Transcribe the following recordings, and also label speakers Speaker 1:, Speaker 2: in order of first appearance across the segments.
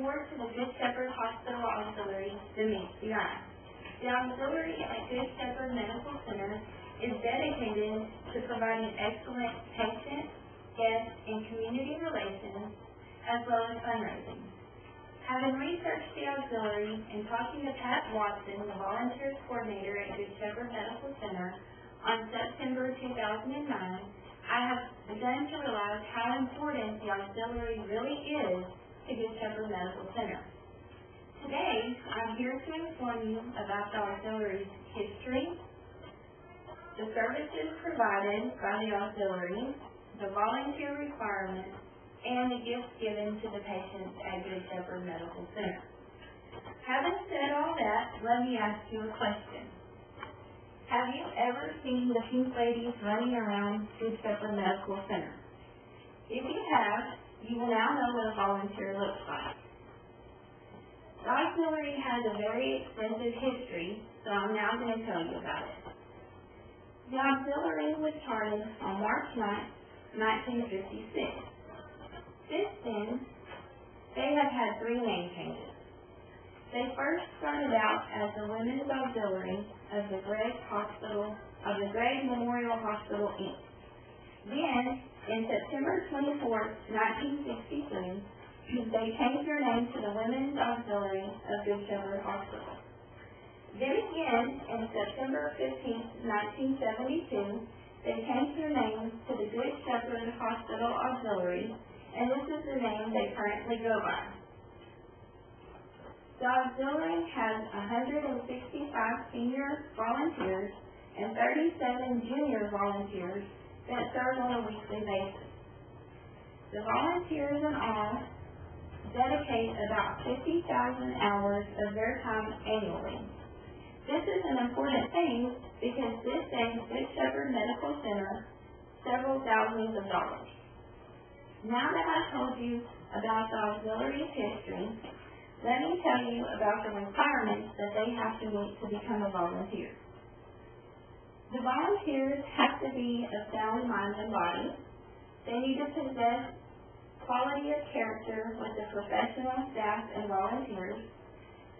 Speaker 1: more to the Good Shepherd Hospital Auxiliary than meets the eye. The auxiliary at Good Shepherd Medical Center is dedicated to providing excellent patient, guest, and community relations, as well as fundraising. Having researched the auxiliary and talking to Pat Watson, the volunteers coordinator at Good Shepherd Medical Center, on September 2009, I have begun to realize how important the auxiliary really is to Good Shepherd Medical Center. Today, I'm here to inform you about the auxiliary's history, the services provided by the auxiliary, the volunteer requirements, and the gifts given to the patients at Good Shepherd Medical Center. Having said all that, let me ask you a question. Have you ever seen the pink ladies running around Good Shepherd Medical Center? If you have, you will now know what a volunteer looks like. The auxiliary has a very extensive history, so I'm now going to tell you about it. The auxiliary was started on March 9, 1956. Since then, they have had 3 name changes. They first started out as the Women's Auxiliary of the Gregg Memorial Hospital, Inc. Then, in September 24, 1963, they changed their name to the Women's Auxiliary of Good Shepherd Hospital. Then again, in September 15, 1972, they changed their name to the Good Shepherd Hospital Auxiliary, and this is the name they currently go by. The auxiliary has 165 senior volunteers and 37 junior volunteers that serve on a weekly basis. The volunteers in all dedicate about 50,000 hours of their time annually. This is an important thing because this saves Good Shepherd Medical Center several thousands of dollars. Now that I've told you about the auxiliary's history, let me tell you about the requirements that they have to meet to become a volunteer. The volunteers have to be of sound mind and body. They need to possess quality of character with the professional staff and volunteers.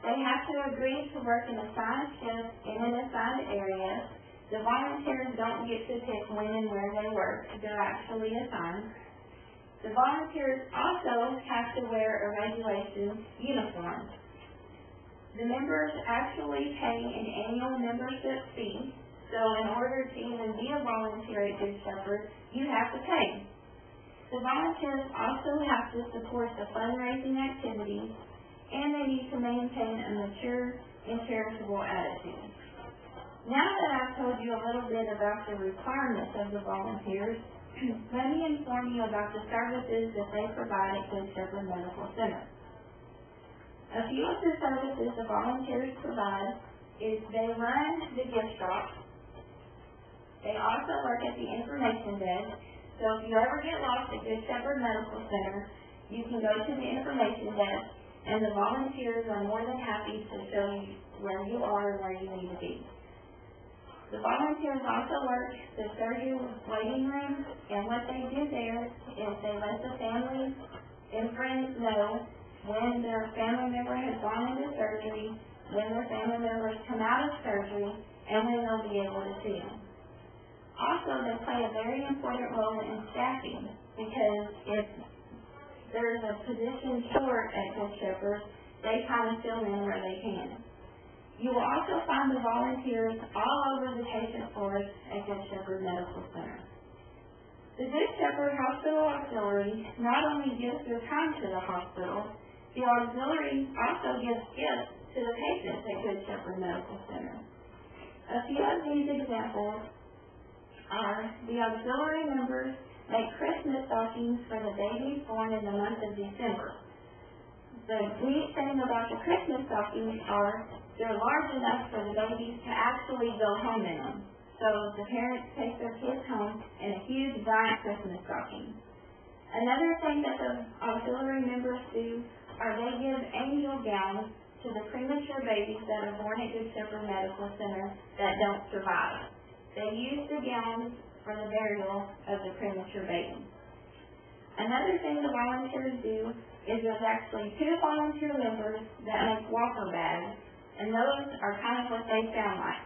Speaker 1: They have to agree to work in assigned shifts in an assigned area. The volunteers don't get to pick when and where they work. They're actually assigned. The volunteers also have to wear a regulation uniform. The members actually pay an annual membership fee, so in order to even be a volunteer at Good Shepherd, you have to pay. The volunteers also have to support the fundraising activities, and they need to maintain a mature and charitable attitude. Now that I've told you a little bit about the requirements of the volunteers, let me inform you about the services that they provide at Good Shepherd Medical Center. A few of the services the volunteers provide is they run the gift shop. They also work at the information desk. So if you ever get lost at Good Shepherd Medical Center, you can go to the information desk, and the volunteers are more than happy to show you where you are and where you need to be. The volunteers also work the surgery waiting room, and what they do there is they let the families and friends know when their family member has gone into surgery, when their family members come out of surgery, and when they'll be able to see them. Also, they play a very important role in staffing, because if there's a position short at Good Shepherd, they kind of fill in where they can. You will also find the volunteers all over the patient floors at Good Shepherd Medical Center. The Good Shepherd Hospital Auxiliary not only gives their time to the hospital, the auxiliary also gives gifts to the patients at Good Shepherd Medical Center. A few of these examples are the auxiliary members make Christmas stockings for the babies born in the month of December. The neat thing about the Christmas stockings are they're large enough for the babies to actually go home in them. So the parents take their kids home in a huge giant Christmas stocking. Another thing that the auxiliary members do are they give angel gowns to the premature babies that are born at Good Shepherd Medical Center that don't survive. They use the gowns for the burial of the premature baby. Another thing the volunteers do is there's actually 2 volunteer members that make walker bags, and those are kind of what they sound like.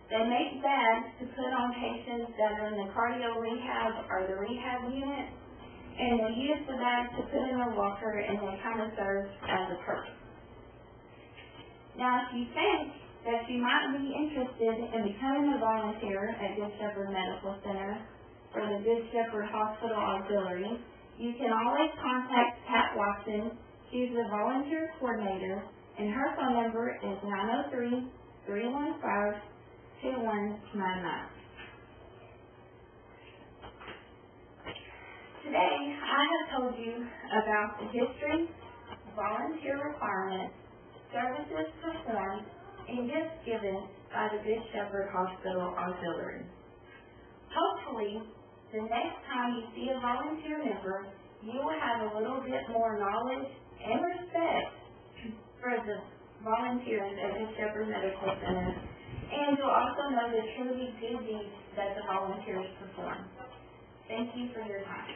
Speaker 1: They make bags to put on patients that are in the cardio rehab or the rehab unit, and they use the bags to put in a walker, and they kind of serve as a purse. Now, if you think that you might be interested in becoming a volunteer at Good Shepherd Medical Center or the Good Shepherd Hospital Auxiliary, you can always contact Pat Watson. She's the volunteer coordinator, and her phone number is 903-315-2199. Today, I have told you about the history, volunteer requirements, services performed, and gifts given by the Good Shepherd Hospital Auxiliary. Hopefully, the next time you see a volunteer member, you will have a little bit more knowledge and respect for the volunteers at Good Shepherd Medical Center, and you'll also know the truly good deeds that the volunteers perform. Thank you for your time.